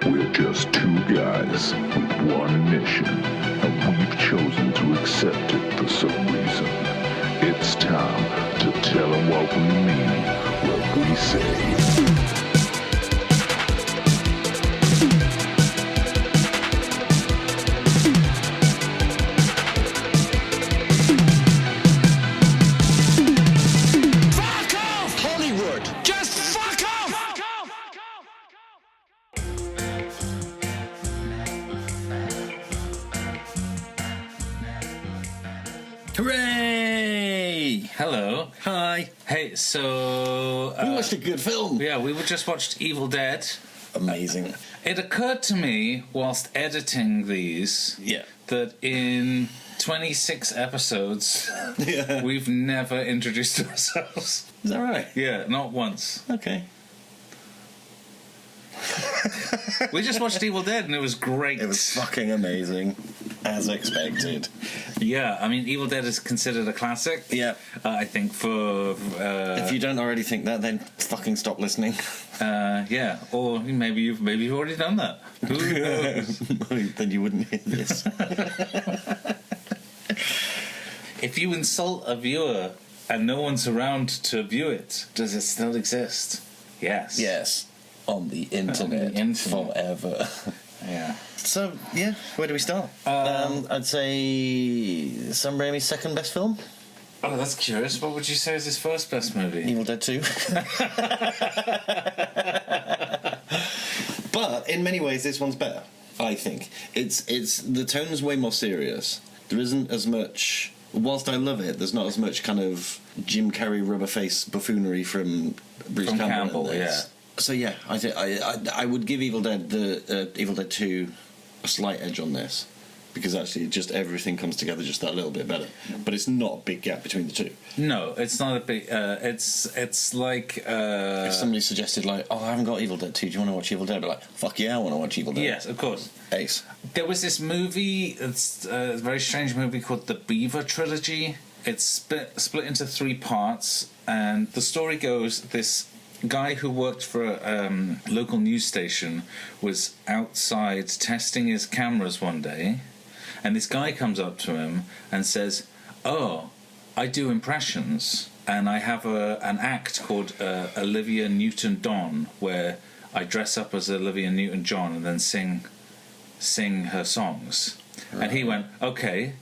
We're just two guys with one mission, and we've chosen to accept it for some reason. It's time to tell them what we mean, what we say. Hooray! Hello. Hi. Hey, so... We watched a good film. Yeah, we just watched Evil Dead. Amazing. It occurred to me, whilst editing these, that in 26 episodes, we've never introduced ourselves. Is that right? Yeah, not once. Okay. We just watched Evil Dead and it was great. It was fucking amazing, as expected. Yeah, I mean, Evil Dead is considered a classic. Yeah. I think for... if you don't already think that, then fucking stop listening. Yeah, or maybe you've already done that. Who knows? Then you wouldn't hear this. If you insult a viewer and no one's around to view it, does it still exist? Yes. Yes. On the internet. Forever. Yeah. So, yeah, where do we start? I'd say Sam Raimi's second best film. Oh, that's curious. What would you say is his first best movie? Evil Dead 2. But in many ways, this one's better. I think it's the tone's way more serious. There isn't as much. Whilst I love it, there's not as much kind of Jim Carrey rubber face buffoonery from Bruce Campbell. Yeah. So yeah, I would give Evil Dead 2 a slight edge on this, because actually just everything comes together just that little bit better. But it's not a big gap between the two. No, it's not a big. It's like if somebody suggested like, oh, I haven't got Evil Dead 2. Do you want to watch Evil Dead? I'd be like, fuck yeah, I want to watch Evil Dead. Yes, of course. Ace. There was this movie. It's a very strange movie called The Beaver Trilogy. It's split into 3 parts, and the story goes this. Guy who worked for a local news station was outside testing his cameras one day, and this guy comes up to him and says, "Oh, I do impressions, and I have an act called Olivia Newton-John, where I dress up as Olivia Newton-John and then sing her songs." Right. And he went, "Okay."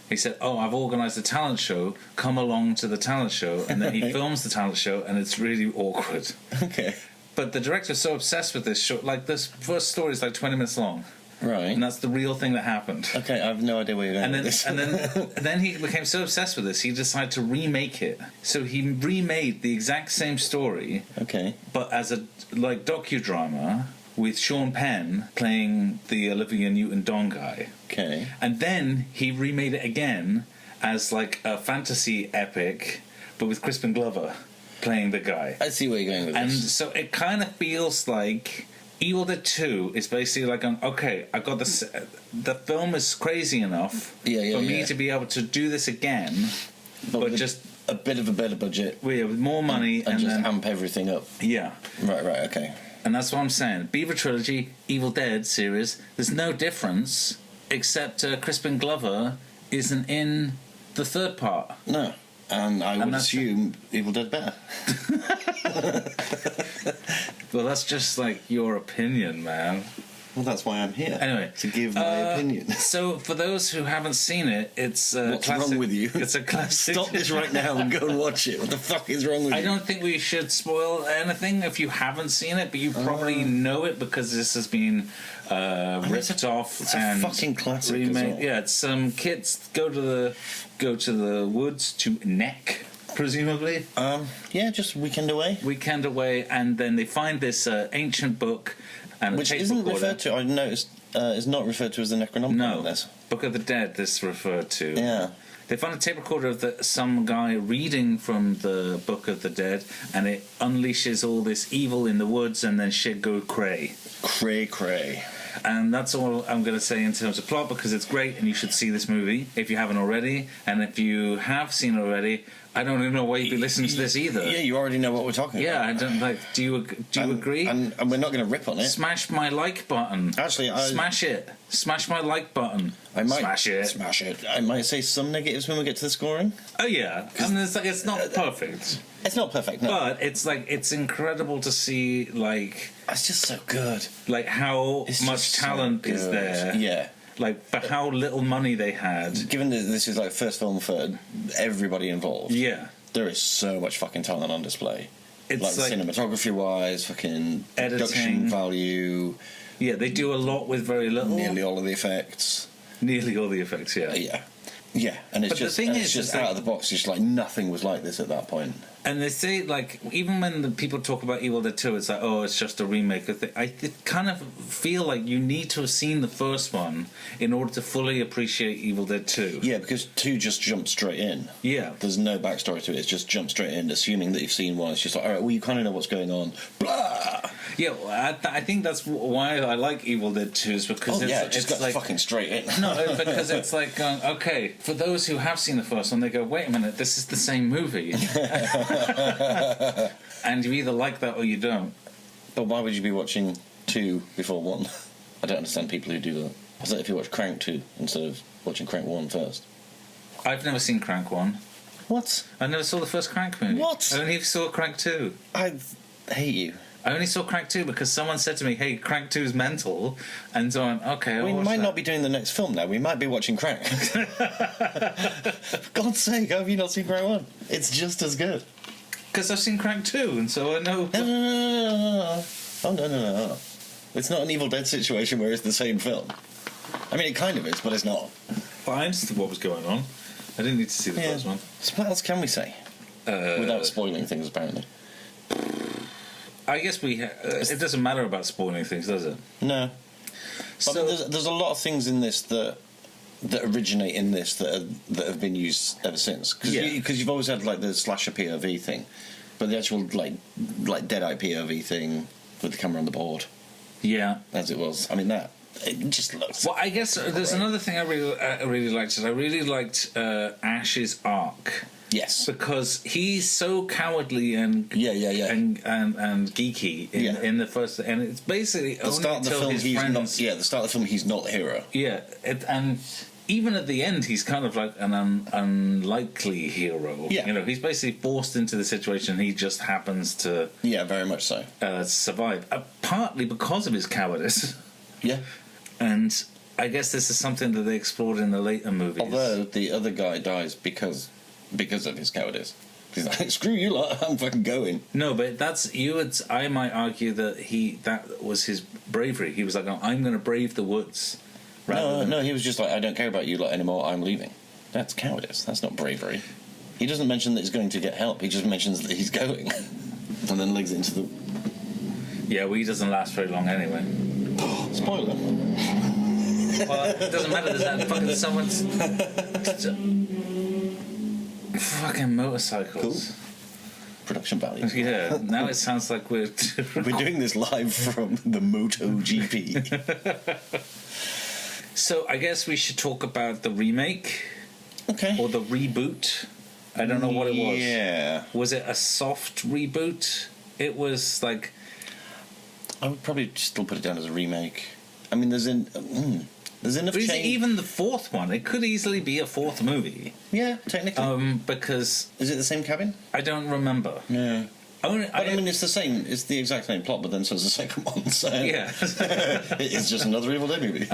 He said, "Oh, I've organised a talent show. Come along to the talent show." And then he films the talent show, and it's really awkward. Okay. But the director's so obsessed with this show. Like, this first story is like 20 minutes long. Right. And that's the real thing that happened. Okay, I have no idea where you're going with this. And then he became so obsessed with this, he decided to remake it. So he remade the exact same story. Okay. But as a, like, docudrama, with Sean Penn playing the Olivia Newton-John guy. Okay. And then he remade it again as like a fantasy epic, but with Crispin Glover playing the guy. I see where you're going with and this. And so it kind of feels like Evil Dead 2 is basically like, okay, I got this. The film is crazy enough for me to be able to do this again, but just a bit of a better budget. With more money and just amp everything up. Yeah. Right, okay. And that's what I'm saying. Beaver Trilogy, Evil Dead series, there's no difference except Crispin Glover isn't in the third part. No. And I would assume Evil Dead better. Well, that's just like your opinion, man. Well, that's why I'm here. Anyway, to give my opinion. So, for those who haven't seen it, it's a What's classic. wrong with you? It's a classic. Stop this right now and go and watch it. What the fuck is wrong with you? I don't think we should spoil anything if you haven't seen it, but you probably know it because this has been ripped off. It's and a fucking classic. remade. As well. Yeah, it's some kids go to the woods to neck. Presumably, yeah, just weekend away, and then they find this ancient book, and which isn't referred to. I noticed is not referred to as the Necronomicon. No, in this. Book of the Dead. This referred to. Yeah, they find a tape recorder of some guy reading from the Book of the Dead, and it unleashes all this evil in the woods, and then shit go cray. Cray. And that's all I'm going to say in terms of plot, because it's great and you should see this movie if you haven't already. And if you have seen it already, I don't even know why you'd be listening to this either. Yeah, you already know what we're talking Yeah, about. I don't like. Do you agree? And we're not going to rip on it. Smash my like button. Actually, smash it. Smash my like button. Smash it. I might say some negatives when we get to the scoring. Oh yeah, and it's not perfect. It's not perfect, no. But it's incredible to see It's just so good. How It's much just so talent is good. there. Yeah. For how little money they had. Given that this is first film for everybody involved. Yeah. There is so much fucking talent on display. It's cinematography wise, fucking editing, production value. Yeah, they do a lot with very little. Nearly all of the effects. Nearly all the effects, yeah. Yeah, and it's But just, the thing it's just out of the box. It's nothing was like this at that point. And they say, even when the people talk about Evil Dead 2, it's it's just a remake of I kind of feel like you need to have seen the first one in order to fully appreciate Evil Dead 2. Yeah, because 2 just jumps straight in. Yeah. There's no backstory to it. It's just jump straight in, assuming that you've seen one. It's just all right, well, you kind of know what's going on. Blah! Yeah, well, I think that's why I like Evil Dead 2, is because it's got fucking straight in. No, because it's okay, for those who have seen the first one, they go, wait a minute, this is the same movie. And you either like that or you don't. But why would you be watching 2 before 1? I don't understand people who do that. It's like if you watch Crank 2 instead of watching Crank 1 first. I've never seen Crank 1. What? I never saw the first Crank movie. What? I only saw Crank 2. I hate you. I only saw Crank 2 because someone said to me, hey, Crank 2 is mental. And so I went, okay, We might not be doing the next film now. We might be watching Crank. For God's sake, how have you not seen Crank 1? It's just as good. Because I've seen Crank 2, and so I know... No. Oh, no. It's not an Evil Dead situation where it's the same film. I mean, it kind of is, but it's not. But I understood what was going on. I didn't need to see the first one. So what else can we say? Without spoiling things, apparently. I guess it doesn't matter about spoiling things, does it? No. But So, there's a lot of things in this that originate in this that have been used ever since. Because you've always had the slasher POV thing, but the actual like Deadite POV thing with the camera on the board, yeah, as it was. I mean it just looks. Well, I guess there's another thing I really liked. I really liked Ash's arc. Yes, because he's so cowardly and and geeky in the first, and it's basically the start of the film he's not. Yeah, the start of the film he's not the hero. Yeah, and even at the end he's kind of like an unlikely hero. Yeah, he's basically forced into the situation. He just happens to very much so survive, partly because of his cowardice. Yeah, and I guess this is something that they explored in the later movies. Although the other guy dies because of his cowardice. He's like, screw you lot, I'm fucking going. No, but I might argue that that was his bravery. He was like, oh, I'm going to brave the woods. No, he was just like, I don't care about you lot anymore, I'm leaving. That's cowardice, that's not bravery. He doesn't mention that he's going to get help, he just mentions that he's going. And then legs into the... Yeah, well, he doesn't last very long anyway. Spoiler. Well, it doesn't matter, there's that fucking someone's... Fucking motorcycles. Cool. Production value. Yeah, now it sounds like we're doing this live from the MotoGP. So I guess we should talk about the remake. Okay. Or the reboot. I don't know what it was. Yeah. Was it a soft reboot? It was like... I would probably still put it down as a remake. I mean, there's enough change. Even the fourth one, it could easily be a fourth movie. Yeah, technically. Because... Is it the same cabin? I don't remember. Yeah. I mean, it's the same. It's the exact same plot, but then so is the second one. So yeah, it's just another Evil Dead movie.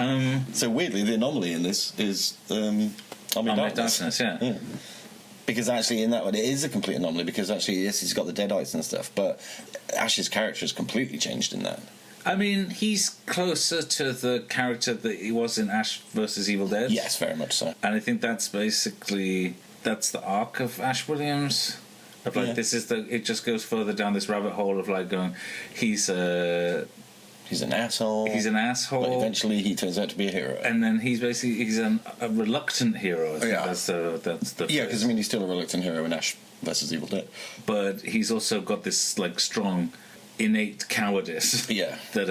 So weirdly, the anomaly in this is Army of Darkness. Yeah. Because actually, in that one, it is a complete anomaly. Because actually, yes, he's got the Deadites and stuff, but Ash's character has completely changed in that. I mean, he's closer to the character that he was in Ash vs. Evil Dead. Yes, very much so. And I think that's basically the arc of Ash Williams. Of like, this is it just goes further down this rabbit hole of like going, he's an asshole. He's an asshole. But eventually he turns out to be a hero. And then he's a reluctant hero. I think that's the yeah, because I mean he's still a reluctant hero in Ash vs. Evil Dead. But he's also got this like strong innate cowardice. Yeah. That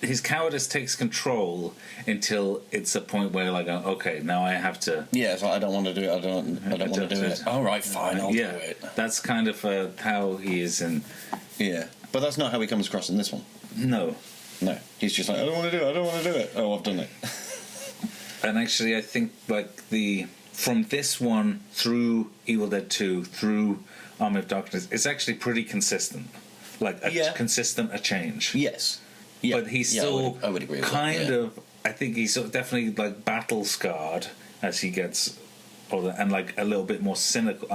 his cowardice takes control until it's a point where like, okay, now I have to. Yeah, it's like, I don't want to do it. I don't want to do it. All right, fine, I'll do it. That's kind of how he is in. Yeah, but that's not how he comes across in this one. No, he's just like, I don't want to do it. I don't want to do it. Oh, I've done it. And actually, I think like from this one through Evil Dead 2 through Army of Darkness, it's actually pretty consistent. Like a change. Yes. Yeah. But he's still I would agree with kind that, of. I think he's sort of definitely like battle scarred as he gets older, and like a little bit more cynical.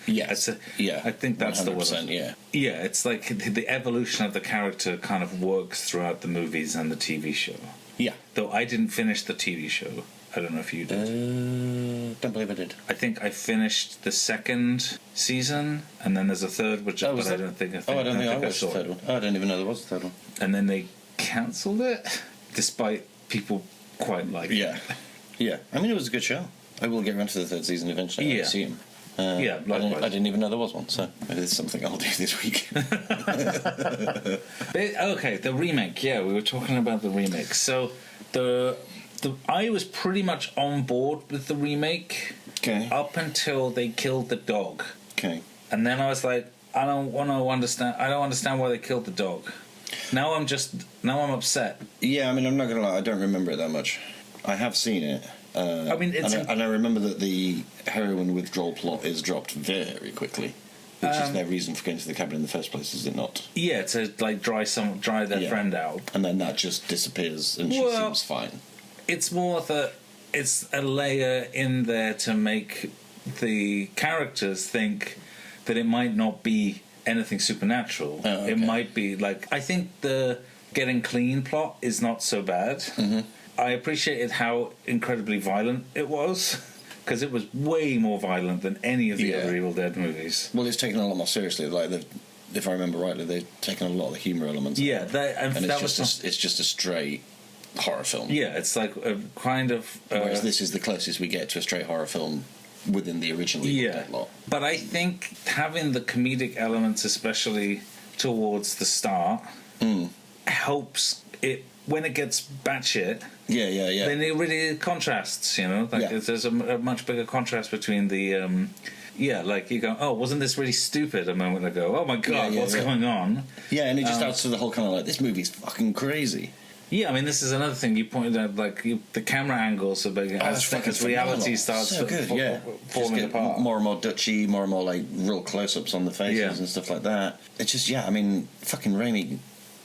Yes. I think that's the word. Yeah. Yeah, it's like the evolution of the character kind of works throughout the movies and the TV show. Yeah. Though I didn't finish the TV show. I don't know if you did. Don't believe I did. I think I finished the second season, and then there's a third, but I don't think I I watched the third one. I don't even know there was a third one. And then they cancelled it, despite people quite liking it. Yeah. I mean, it was a good show. I will get around to the third season eventually. Yeah. I see him. Likewise. I didn't even know there was one, so maybe it's something I'll do this week. Okay, the remake. Yeah, we were talking about the remake. So I was pretty much on board with the remake. Okay. Up until they killed the dog. Okay. And then I was like, I don't understand why they killed the dog. Now I'm upset. Yeah, I mean, I'm not gonna lie, I don't remember it that much. I have seen it. I mean, and I remember that the heroin withdrawal plot is dropped very quickly, which is their reason for going to the cabin in the first place, is it not? Yeah, to like dry their friend out, and then that just disappears, and she seems fine. It's more that it's a layer in there to make the characters think that it might not be anything supernatural. Oh, okay. It might be like, I think the getting clean plot is not so bad. Mm-hmm. I appreciated how incredibly violent it was, because it was way more violent than any of the other Evil Dead movies. Well, it's taken a lot more seriously. Like, if I remember rightly, they've taken a lot of the humour elements. Yeah, it's just a straight horror film. Yeah, it's like a kind of. Whereas this is the closest we get to a straight horror film within the original Evil Dead lot. But I think having the comedic elements, especially towards the start, helps it when it gets batshit. Yeah. Then it really contrasts, there's a much bigger contrast between the like you go, oh, wasn't this really stupid a moment ago? Oh my god, what's going on? Yeah, and it just adds to the whole kind of like, this movie's fucking crazy. Yeah, I mean, this is another thing you pointed out, like the camera angles are big as reality starts falling apart. More and more Dutchy, more and more like real close-ups on the faces and stuff like that. It's just, I mean, fucking Raimi,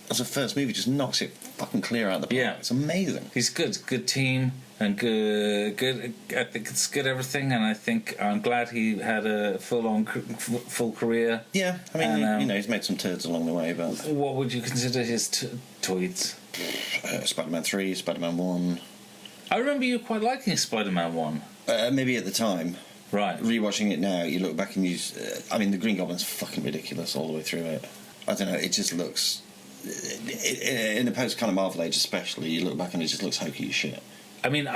as a first movie, just knocks it fucking clear out of the park. Yeah. It's amazing. He's good team and good. I think it's good everything, and I think I'm glad he had a full career. Yeah, I mean, he's made some turds along the way, but what would you consider his tweets? Spider-Man 3, Spider-Man 1. I remember you quite liking Spider-Man 1. Maybe at the time. Right. Rewatching it now, you look back and the Green Goblin's fucking ridiculous all the way through it. I don't know, it just looks... in the post kind of Marvel age especially, you look back and it just looks hokey as shit. I mean,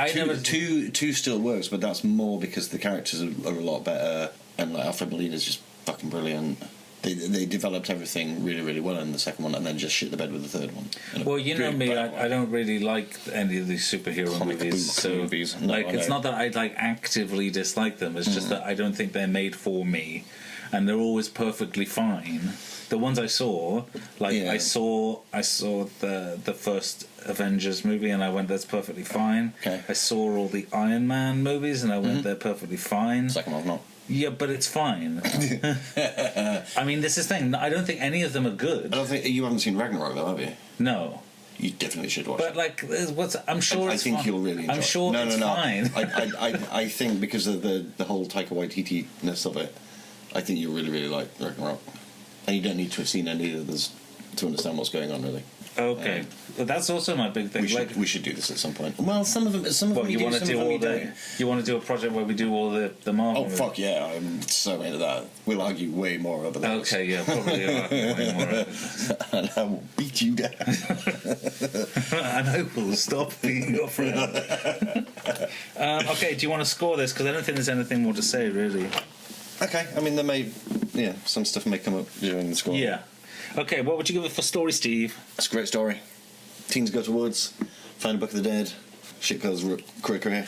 two still works, but that's more because the characters are a lot better, and like Alfred Molina's just fucking brilliant. They developed everything really, really well in the second one, and then just shit the bed with the third one. Well, you know me, I don't really like any of these superhero movies. It's not that I like actively dislike them. It's just that I don't think they're made for me, and they're always perfectly fine. The ones I saw, I saw the first Avengers movie, and I went, that's perfectly fine. Okay. I saw all the Iron Man movies, and I went, they're perfectly fine. Second one's not. Yeah, but it's fine. I mean, this is the thing. I don't think any of them are good. I don't think you haven't seen Ragnarok though, have you? No. You definitely should watch it. But I'm sure I think you'll really enjoy it. I'm sure it's fine. I think because of the whole Taika Waititi-ness of it, I think you'll really, really like Ragnarok. And you don't need to have seen any of those to understand what's going on, really. Okay, but that's also my big thing. We should do this at some point. Well, some of them. You want to do all the? You want to do a project where we do all the Marvel? Oh fuck yeah! I'm so into that. We'll argue way more over that. Okay, yeah, probably argue way more over that. And I will beat you down. And I will stop being your friend. Okay, do you want to score this? Because I don't think there's anything more to say, really. Okay, I mean, some stuff may come up during the score. Yeah. Okay, what would you give it for story, Steve? It's a great story. Teens go to woods, find a book of the dead, shit goes cray.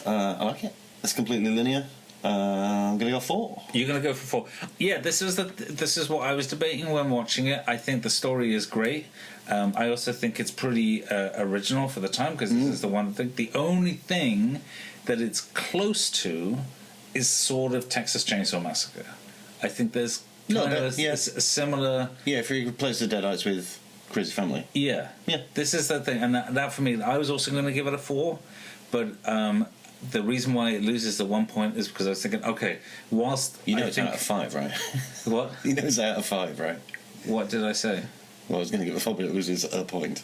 I like it. It's completely linear. I'm gonna go 4. You're gonna go for 4. Yeah, this is what I was debating when watching it. I think the story is great. I also think it's pretty original for the time because this is the one thing. The only thing that it's close to is sort of Texas Chainsaw Massacre. I think there's kind of a similar. Yeah, if you replace the Deadites with Crazy Family. Yeah. This is the thing, and that for me, I was also going to give it a 4, but the reason why it loses the 1 point is because I was thinking, okay, whilst it's out of 5, right? What? You know it's out of 5, right? What did I say? Well, I was going to give it a 4, but it loses a point.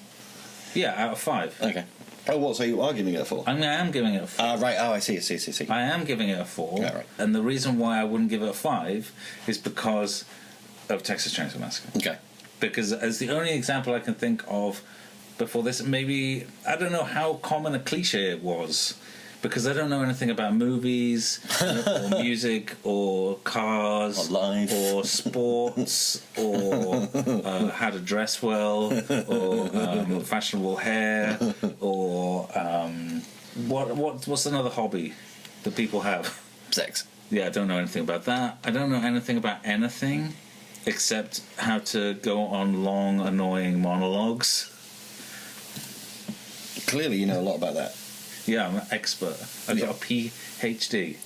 Yeah, out of 5. Okay. Oh, what? So you are giving it a 4? I am giving it a 4. Right. Oh, I see. I am giving it a 4. Yeah, right. And the reason why I wouldn't give it a 5 is because of Texas Chainsaw Massacre. Okay. Because as the only example I can think of before this, maybe, I don't know how common a cliche it was, because I don't know anything about movies or music or cars or life or sports or how to dress well or fashionable hair or what's another hobby that people have? Sex. Yeah, I don't know anything about that. I don't know anything about anything except how to go on long, annoying monologues. Clearly you know a lot about that. Yeah, I'm an expert. I've got a PhD.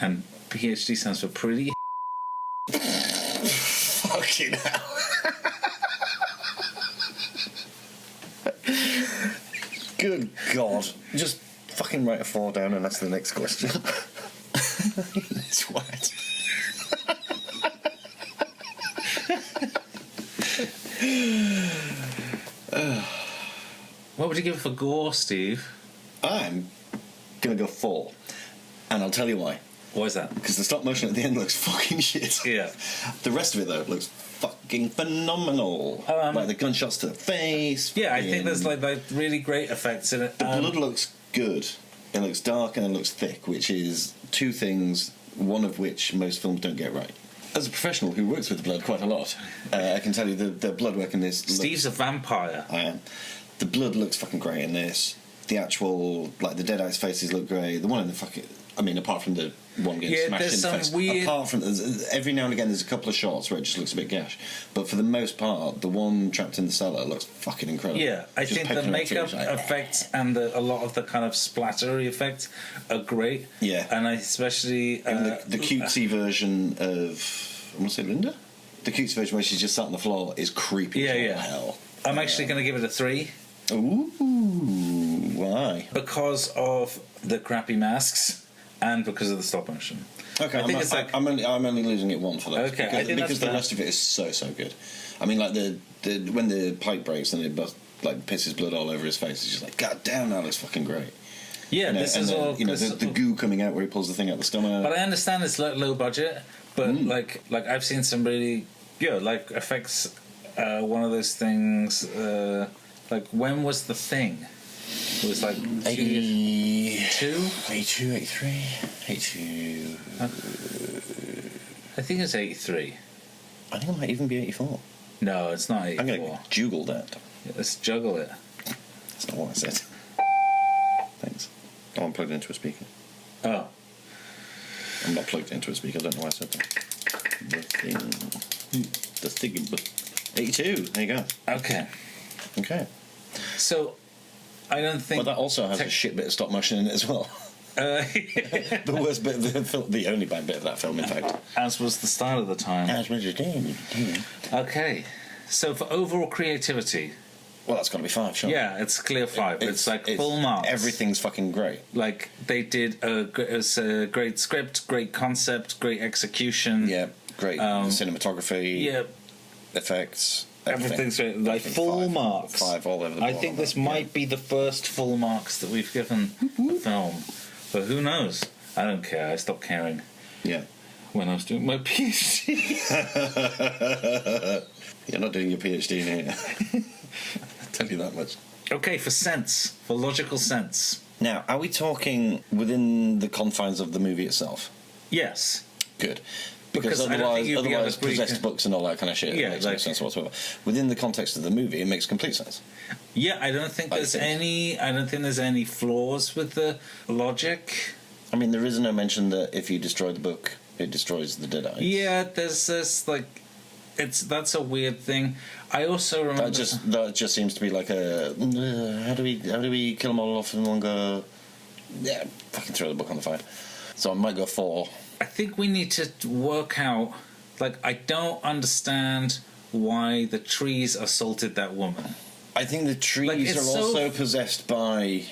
And PhD stands for pretty. Fucking hell. Good God. Just fucking write a 4 down and ask the next question. It's what? What would you give it for gore, Steve? I'm gonna go 4, and I'll tell you why. Why is that? Because the stop motion at the end looks fucking shit. Yeah. The rest of it though looks fucking phenomenal. Like the gunshots to the face. Yeah, I think there's like really great effects in it. The blood looks good. It looks dark and it looks thick, which is 2 things, one of which most films don't get right. As a professional who works with blood quite a lot, I can tell you the blood work in this. Steve's a vampire. I am. The blood looks fucking great in this. The actual, like, the Deadites' faces look great. The one in the fucking... I mean, apart from the one getting smashed in the face. Weird... Apart from... Every now and again, there's a couple of shots where it just looks a bit gash. But for the most part, the one trapped in the cellar looks fucking incredible. Yeah, I think the makeup effects and a lot of the kind of splattery effects are great. Yeah. And I especially... the cutesy version of... I want to say Linda? The cutesy version where she's just sat on the floor is creepy as hell. I'm actually going to give it a 3. Ooh, why? Because of the crappy masks and because of the stop motion. Okay, I think it's like... I'm only losing it 1 for those. Okay, I think because the rest of it is so good. I mean, like the when the pipe breaks and it pisses blood all over his face, it's just like, God damn, that looks fucking great. Yeah, this is all... the goo coming out where he pulls the thing out the stomach. But I understand it's low budget, but like I've seen some really like effects. One of those things. Like, when was The Thing? It was like 82? 82, 83, 82. I think it's 83. I think it might even be 84. No, it's not 84. I'm going to juggle that. Yeah, let's juggle it. That's not what I said. Thanks. Oh, I'm plugged into a speaker. Oh. I'm not plugged into a speaker. I don't know why I said that. The thing. 82. There you go. Okay. So, I don't think... But that also has a shit bit of stop motion in it as well. The worst bit of the film, the only bad bit of that film, in fact. As was the style of the time. As was the day. Okay. So for overall creativity... Well, that's got to be 5, sure. Yeah, it's clear 5. It's full marks. Everything's fucking great. Like, they did a great script, great concept, great execution. Yeah, great cinematography. Yeah. Effects. Everything's great. Like, full marks. 5 all over the I think this might be the first full marks that we've given a film. But who knows? I don't care. I stopped caring. Yeah. When I was doing my PhD. You're not doing your PhD in here. I'll tell you that much. Okay, for sense. For logical sense. Now, are we talking within the confines of the movie itself? Yes. Good. Because I don't think you'd be able otherwise to agree. possessed books and all that kind of shit Yeah, makes no like- sense whatsoever. Within the context of the movie, it makes complete sense. Yeah, I don't think there's any flaws with the logic. I mean, there is no mention that if you destroy the book, it destroys the Deadites. Yeah, there's this like, that's a weird thing. I also remember That just seems to be like a how do we kill them all off in one go? Yeah, fucking throw the book on the fire. So I might go 4. I think we need to work out. Like, I don't understand why the trees assaulted that woman. I think the trees Like, it's are so- also possessed by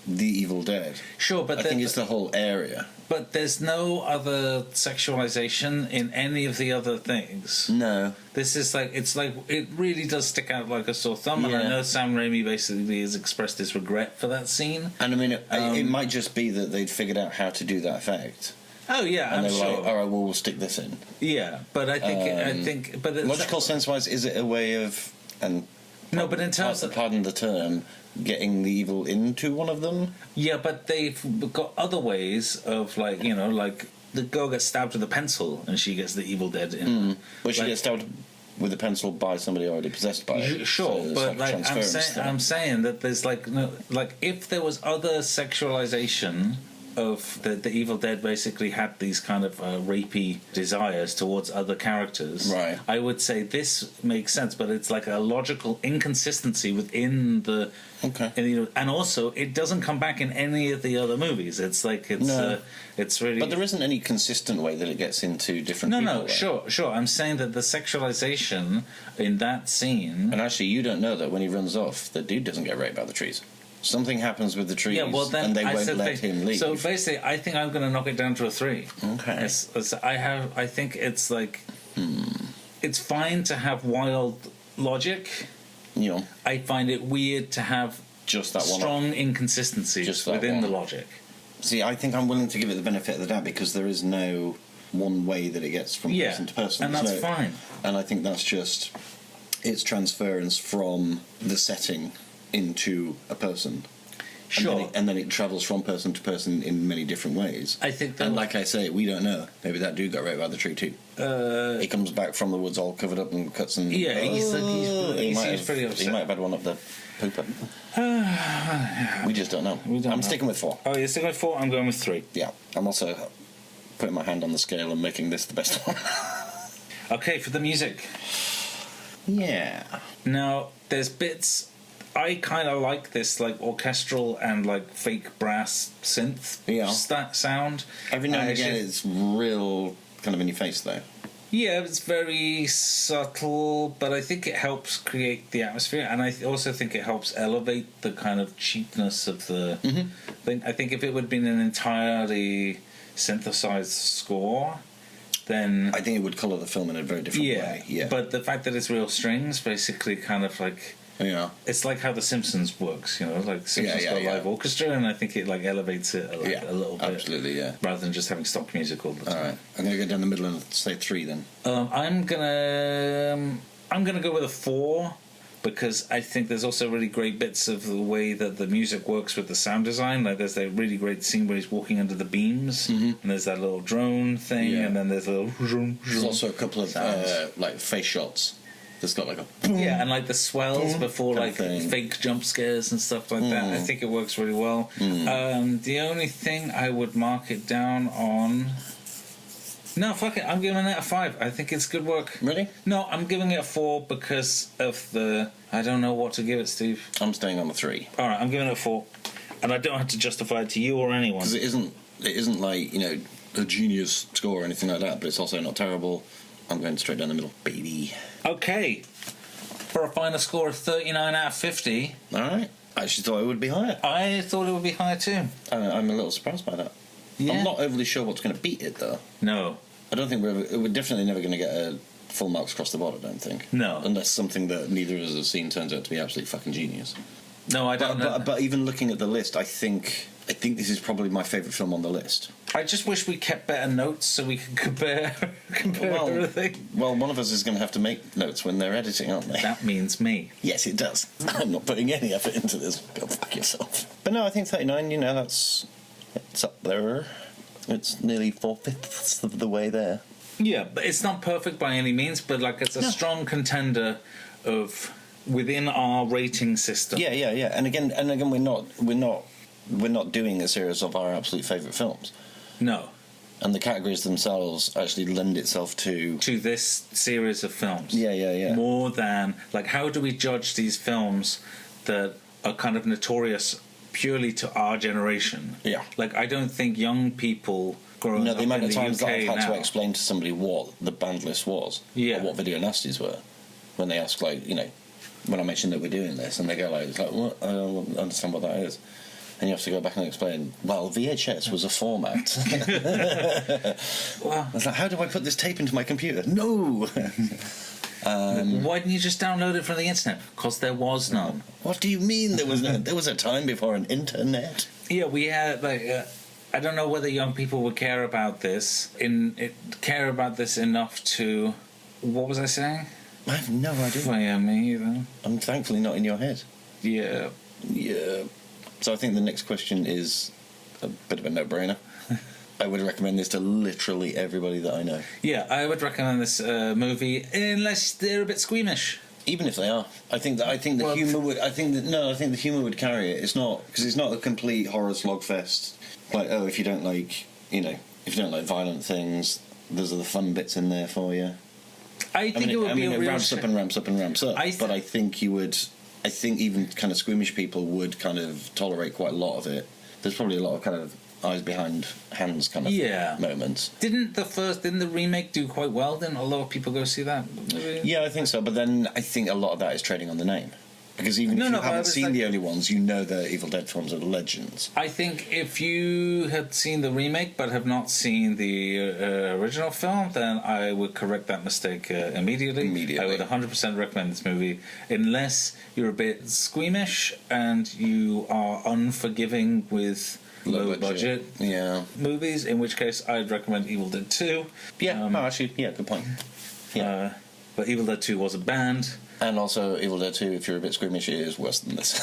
the Evil Dead. Sure, but I think it's the whole area. But there's no other sexualization in any of the other things. No. This is like, it's like, it really does stick out like a sore thumb, and I Yeah. know Sam Raimi basically has expressed his regret for that scene. And I mean, it might just be that they'd figured out how to do that effect. Oh yeah, And I'm they were sure. like, all right, well, we'll stick this in. Yeah, but I think, but it's, Logical sense-wise, is it a way of... and no, but in terms of, pardon the term, getting the evil into one of them? yeah, but they've got other ways of, like, you know, like the girl gets stabbed with a pencil and she gets the Evil Dead in. But she Like- gets stabbed with a pencil by somebody already possessed by it. Sure, So it's but like a like transference thing. I'm saying that there's like no, like if there was other sexualization of the Evil Dead basically had these kind of rapey desires towards other characters, Right. I would say this makes sense, but it's like a logical inconsistency within the Okay. and also it doesn't come back in any of the other movies. It's like it's really But there isn't any consistent way that it gets into different no people. no though. sure I'm saying that the sexualization in that scene. And actually, you don't know that when he runs off, the dude doesn't get raped by the trees. Something happens with the trees, Yeah, well then and they I won't said let him leave. So basically, I think I'm going to knock it down to a 3. Okay. I think it's like it's fine to have wild logic. You know, I find it weird to have just that one. strong inconsistencies Just that within one. the logic. See, I think I'm willing to give it the benefit of the doubt because there is no one way that it gets from Yeah, person to person. and There's that's no- fine. And I think that's just its transference from the setting into a person. Sure. And then it travels from person to person in many different ways. I think that And like I say, we don't know. Maybe that dude got raped by the tree too. He comes back from the woods all covered up in cuts and... Yeah, he's he might he's have, pretty upset. He might have had one up the pooper. We just don't know. We don't I'm know. sticking with 4. Oh, you're sticking with 4. I'm going with 3. Yeah. I'm also putting my hand on the scale and making this the best one. Okay, for the music. Yeah. Now, there's bits. I kind of like this, like orchestral and like fake brass synth sound. Every now and It's again, just- it's real kind of in your face, though. Yeah, it's very subtle, but I think it helps create the atmosphere, and I also think it helps elevate the kind of cheapness of the thing. I think if it would have been an entirely synthesized score, then I think it would colour the film in a very different way. Yeah. But the fact that it's real strings basically kind of like. Yeah. It's like how The Simpsons works, you know, like Simpsons got a yeah. live orchestra, and I think it like elevates it a little bit, absolutely, yeah. rather than just having stock music all the time. All right, I'm going to go down the middle and say 3 then. I'm gonna go with a 4 because I think there's also really great bits of the way that the music works with the sound design. Like there's that really great scene where he's walking under the beams, and there's that little drone thing, Yeah. and then there's a little There's also a couple of sounds. like face shots. There's got like a yeah, and like the swells before kind like of thing. fake jump scares and stuff like that. I think it works really well. The only thing I would mark it down on. No, fuck it. I'm giving it a 5. I think it's good work. Really? No, I'm giving it a 4 because of the. I don't know what to give it, Steve. I'm staying on the 3 All right, I'm giving it a 4, and I don't have to justify it to you or anyone. because it isn't like a genius score or anything like that, but it's also not terrible. I'm going straight down the middle, baby. Okay, for a final score of 39 out of 50. All right. I actually thought it would be higher. I thought it would be higher too. I'm a little surprised by that. Yeah. I'm not overly sure what's going to beat it though. No. I don't think we're definitely never going to get a full marks across the board. I don't think. No. Unless something that neither of us have seen turns out to be absolutely fucking genius. No, I don't know. But even looking at the list, I think this is probably my favourite film on the list. I just wish we kept better notes so we could compare everything. Well, one of us is going to have to make notes when they're editing, aren't they? That means me. Yes, it does. I'm not putting any effort into this. Go fuck yourself. But no, I think 39. It's up there. It's nearly 4/5 of the way there. Yeah, but it's not perfect by any means, but like it's a strong contender of within our rating system. Yeah. And again, we're not doing a series of our absolute favourite films. No. And the categories themselves actually lend itself to this series of films. Yeah. More than like, how do we judge these films that are kind of notorious purely to our generation? Yeah. Like, I don't think young people growing up the amount in of the times UK that I've had now, to explain to somebody what the band list was, Yeah. or what Video Nasties were, when they ask, like, you know, when I mention that we're doing this, and they go like, it's like, what? I don't understand what that is. And you have to go back and explain, well, VHS was a format. Well, I was like, how do I put this tape into my computer? No! why didn't you just download it from the internet? Because there was none. What do you mean there was no? There was a time before an internet? Yeah, we had like I don't know whether young people would care about this enough to. What was I saying? I have no idea. Fire me though. I'm thankfully not in your head. Yeah. So I think the next question is a bit of a no-brainer. I would recommend this to literally everybody that I know. Yeah, I would recommend this movie unless they're a bit squeamish. Even if they are, I think the humor would. I think the humor would carry it. It's not because it's not a complete horror slogfest. Like, oh, if you don't like, if you don't like violent things, those are the fun bits in there for you. It ramps up and ramps up and ramps up. But I think you would. I think even kind of squeamish people would kind of tolerate quite a lot of it. There's probably a lot of kind of eyes behind hands kind of moments. Didn't the remake do quite well? Didn't a lot of people go see that movie? Yeah, I think so. But then I think a lot of that is trading on the name. Because even if you haven't seen the only ones, you know the Evil Dead films are legends. I think if you had seen the remake but have not seen the original film, then I would correct that mistake immediately. I would 100% recommend this movie, unless you're a bit squeamish and you are unforgiving with low budget movies, in which case I'd recommend Evil Dead 2. Yeah, good point. Yeah. But Evil Dead 2 was a band. And also, Evil Dead 2, if you're a bit squeamish, it is worse than this.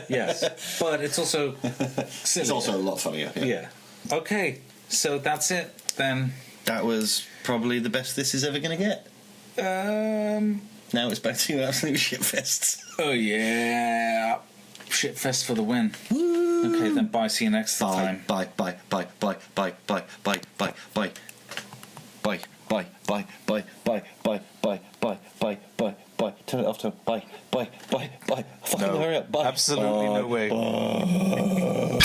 Yes, but it's also silly. It's also a lot funnier. Yeah. Okay, so that's it then. That was probably the best this is ever going to get. Now it's back to absolute shitfests. Oh yeah, shitfest for the win. Woo! Okay, then bye. See you next time. Bye. Turn it off to bye. Fucking hurry up. Bye. Absolutely no way. Bye.